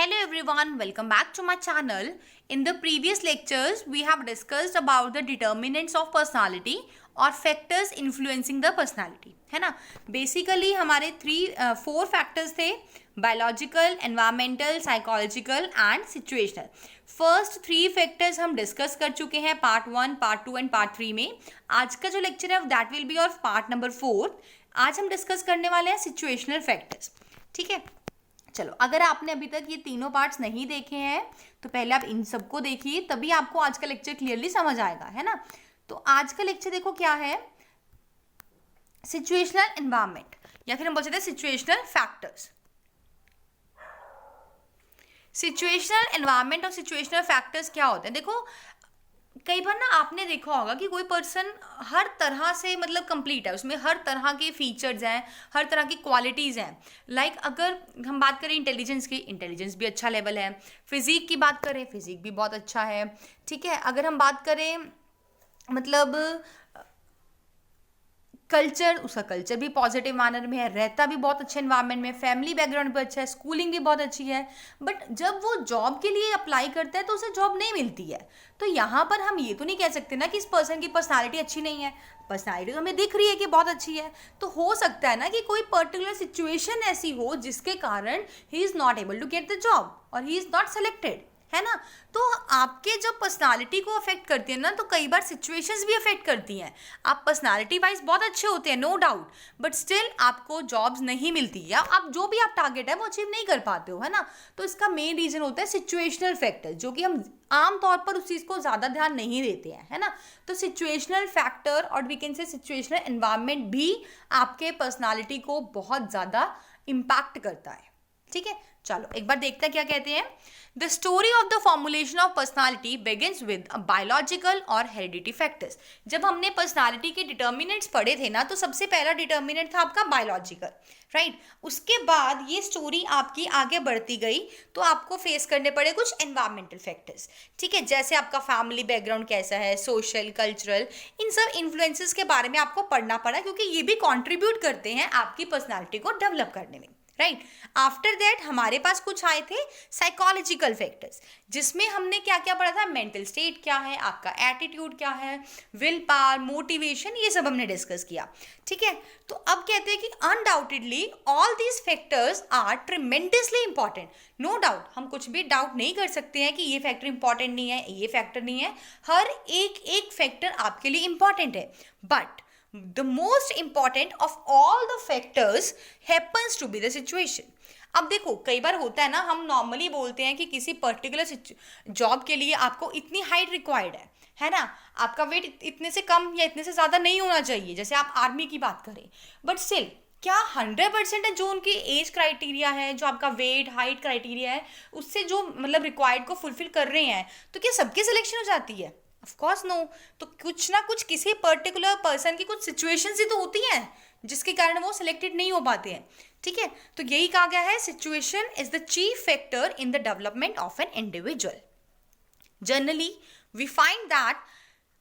Hello everyone, welcome back to my channel. In the previous lectures, we have discussed about the determinants of personality और factors influencing the personality, है ना. Basically हमारे four factors थे: biological, environmental, psychological and situational. First three factors हम discuss कर चुके हैं part 1, part 2 and part 3 में. आज का जो lecture है that will be our part number 4. आज हम discuss करने वाले हैं situational factors. ठीक है, चलो, अगर आपने अभी तक ये तीनों पार्ट्स नहीं देखे हैं तो पहले आप इन सबको देखिए, तभी आपको आज का लेक्चर क्लियरली समझ आएगा, है ना. तो आज का लेक्चर देखो क्या है, सिचुएशनल एनवायरनमेंट या फिर हम बोल सकते हैं सिचुएशनल फैक्टर्स. सिचुएशनल एनवायरनमेंट और सिचुएशनल फैक्टर्स क्या होते हैं. देखो, कई बार ना आपने देखा होगा कि कोई पर्सन हर तरह से मतलब कंप्लीट है, उसमें हर तरह के फीचर्स हैं, हर तरह की क्वालिटीज़ हैं. लाइक अगर हम बात करें इंटेलिजेंस की, इंटेलिजेंस भी अच्छा लेवल है. फिजिक की बात करें, फिजिक भी बहुत अच्छा है. ठीक है, अगर हम बात करें मतलब कल्चर, उसका कल्चर भी पॉजिटिव मैनर में है, रहता भी बहुत अच्छे एनवायरनमेंट में, फैमिली बैकग्राउंड भी अच्छा है, स्कूलिंग भी बहुत अच्छी है. बट जब वो जॉब के लिए अप्लाई करता है तो उसे जॉब नहीं मिलती है. तो यहाँ पर हम ये तो नहीं कह सकते ना कि इस पर्सन की पर्सनालिटी अच्छी नहीं है. पर्सनालिटी तो हमें दिख रही है कि बहुत अच्छी है. तो हो सकता है ना कि कोई पर्टिकुलर सिचुएशन ऐसी हो जिसके कारण he is not able to get the job और ही इज़ नॉट सेलेक्टेड, है ना. तो आपके जब पर्सनालिटी को अफेक्ट करती है ना, तो कई बार सिचुएशंस भी अफेक्ट करती हैं. आप पर्सनालिटी वाइज बहुत अच्छे होते हैं, नो डाउट, बट स्टिल आपको जॉब्स नहीं मिलती या आप जो भी आप टारगेट है वो अचीव नहीं कर पाते हो, है ना. तो इसका मेन रीजन होता है सिचुएशनल फैक्टर, जो कि हम आमतौर पर उस चीज़ को ज़्यादा ध्यान नहीं देते हैं, है ना. तो सिचुएशनल फैक्टर और we can say situational environment भी आपके पर्सनालिटी को बहुत ज़्यादा इम्पैक्ट करता है. ठीक है, चलो एक बार देखते हैं क्या कहते हैं. The story of the formulation of personality begins with biological और हेरिडिटी फैक्टर्स. जब हमने पर्सनालिटी के डिटर्मिनेंट्स पढ़े थे ना, तो सबसे पहला डिटर्मिनेंट था आपका बायोलॉजिकल, राइट. उसके बाद ये स्टोरी आपकी आगे बढ़ती गई तो आपको फेस करने पड़े कुछ एनवायरमेंटल फैक्टर्स. ठीक है, जैसे आपका फैमिली बैकग्राउंड कैसा है, सोशल, कल्चरल, इन सब इन्फ्लुएंसेस के बारे में आपको पढ़ना पड़ा, क्योंकि ये भी कॉन्ट्रीब्यूट करते हैं आपकी पर्सनालिटी को डेवलप करने में, राइट. आफ्टर दैट हमारे पास कुछ आए थे साइकोलॉजिकल फैक्टर्स, जिसमें हमने क्या क्या पढ़ा था, मेंटल स्टेट क्या है, आपका एटीट्यूड क्या है, विल पावर, मोटिवेशन, ये सब हमने डिस्कस किया. ठीक है, तो अब कहते हैं कि undoubtedly all these factors are tremendously important. No doubt, हम कुछ भी डाउट नहीं कर सकते हैं कि ये फैक्टर इंपॉर्टेंट नहीं है, ये फैक्टर नहीं है. हर एक एक फैक्टर आपके लिए इंपॉर्टेंट है, but the most important of all the factors happens to be the situation. अब देखो, कई बार होता है ना, हम नॉर्मली बोलते हैं कि किसी पर्टिकुलर जॉब के लिए आपको इतनी हाइट रिक्वायर्ड है ना, आपका वेट इतने से कम या इतने से ज़्यादा नहीं होना चाहिए, जैसे आप आर्मी की बात करें. बट स्टिल क्या 100% है जो उनकी एज क्राइटेरिया है, जो आपका वेट हाइट क्राइटेरिया है, उससे जो मतलब रिक्वायर्ड को फुलफिल कर रहे हैं, तो क्या सबकी सिलेक्शन हो जाती है? Of course no. तो कुछ ना कुछ किसी पर्टिकुलर पर्सन की कुछ सिचुएशंस ही तो होती हैं जिसके कारण वो सिलेक्टेड नहीं हो पाते हैं. ठीक है, तो यही कहा गया है, situation is the chief factor in the development of an individual. Generally we find that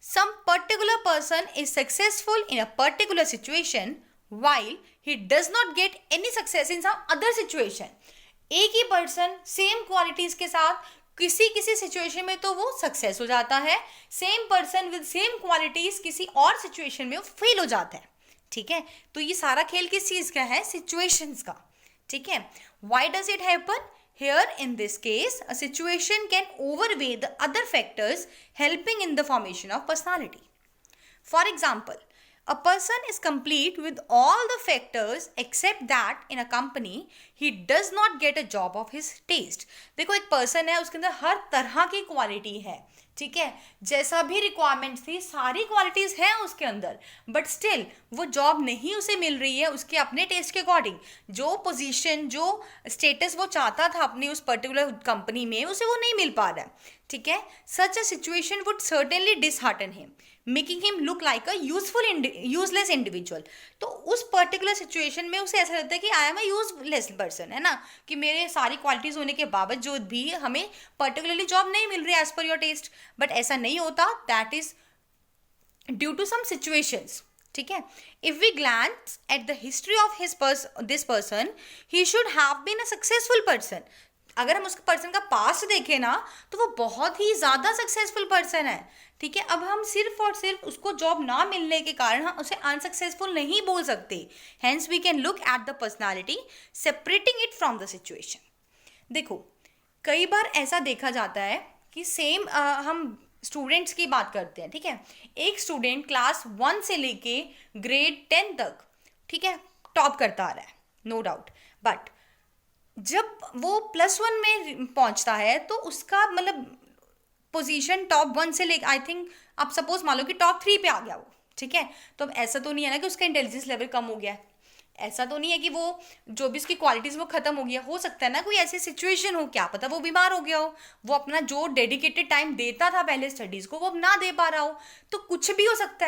some particular person is successful in a particular situation while he does not get any success in some other situation. एक ही person same qualities के साथ किसी किसी situation में तो वो success हो जाता है, same person with same qualities किसी और सिचुएशन में वो फेल हो जाता है. ठीक है, तो ये सारा खेल किस चीज का है, सिचुएशंस का. ठीक है, why does it happen? Here in this case, a situation can overweigh the other factors helping in the formation of personality. For example, a person is complete with all the factors except that in a company he does not get a job of his taste. देखो, एक person है, उसके अंदर हर तरह की quality है. ठीक है, जैसा भी रिक्वायरमेंट्स थी सारी क्वालिटीज़ हैं उसके अंदर, बट स्टिल वो जॉब नहीं उसे मिल रही है उसके अपने टेस्ट के अकॉर्डिंग. जो पोजीशन, जो स्टेटस वो चाहता था अपनी उस पर्टिकुलर कंपनी में, उसे वो नहीं मिल पा रहा है. ठीक है, such a situation would certainly dishearten him, making him look like a useless individual. तो उस पर्टिकुलर सिचुएशन में उसे ऐसा लगता है कि I am a useless person, है ना, कि मेरे सारी क्वालिटीज़ होने के बावजूद भी हमें पर्टिकुलरली जॉब नहीं मिल रही as per your test. But ऐसा नहीं होता, that is due to some situations. ठीक है, if we glance at the history of this person, he should have been a successful person. अगर हम उस पर्सन का पास्ट देखें ना, तो वो बहुत ही ज़्यादा सक्सेसफुल पर्सन है, ठीक है। अब हम सिर्फ और सिर्फ उसको जॉब ना मिलने के कारण हम उसे अनसक्सेसफुल नहीं बोल सकते। Hence we can look at the personality separating it from the situation. देखो, कई बार ऐसा देखा जाता है कि सेम हम स्टूडेंट्स की बात करते हैं, ठीक है। एक स्टूडेंट क्लास 1 से लेके ग्रेड 10 तक, ठीक है, टॉप करता आ रहा है, नो डाउट। बट जब वो +1 में पहुंचता है तो उसका मतलब पोजीशन टॉप 1 से लेकर, आई थिंक आप सपोज मान लो कि टॉप 3 पे आ गया वो, ठीक है। तो अब ऐसा तो नहीं है ना कि उसका इंटेलिजेंस लेवल कम हो गया है, ऐसा तो नहीं है कि वो जो भी उसकी क्वालिटीज वो खत्म हो गया। हो सकता है ना कोई ऐसी सिचुएशन हो, क्या पता वो बीमार हो गया हो, वो अपना जो डेडिकेटेड टाइम देता था पहले स्टडीज को वो अब ना दे पा रहा हो, तो कुछ भी हो सकता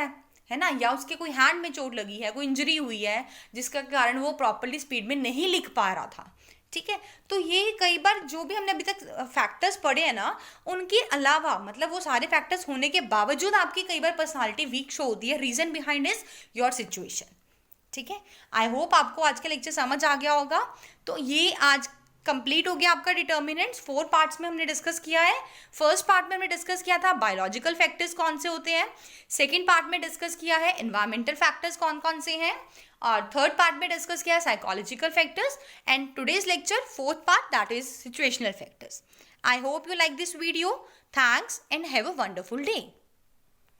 है ना। या उसके कोई हैंड में चोट लगी है, कोई इंजरी हुई है जिसका कारण वो प्रॉपरली स्पीड में नहीं लिख पा रहा था, ठीक है। तो ये कई बार जो भी हमने अभी तक फैक्टर्स पढ़े हैं ना, उनके अलावा मतलब वो सारे फैक्टर्स होने के बावजूद आपकी कई बार पर्सनालिटी वीक शो होती है। Reason behind is your situation, ठीक है। आई होप आपको आज का लेक्चर समझ आ गया होगा। तो ये आज कंप्लीट हो गया आपका डिटर्मिनेंट्स। 4 पार्ट्स में हमने डिस्कस किया है। फर्स्ट पार्ट में हमने डिस्कस किया था बायोलॉजिकल फैक्टर्स कौन से होते हैं, सेकंड पार्ट में डिस्कस किया है एनवायरमेंटल फैक्टर्स कौन कौन से हैं, और थर्ड पार्ट में डिस्कस किया है psychological factors, and today's lecture fourth part that is situational factors. I hope you like this video. Thanks and have a wonderful day.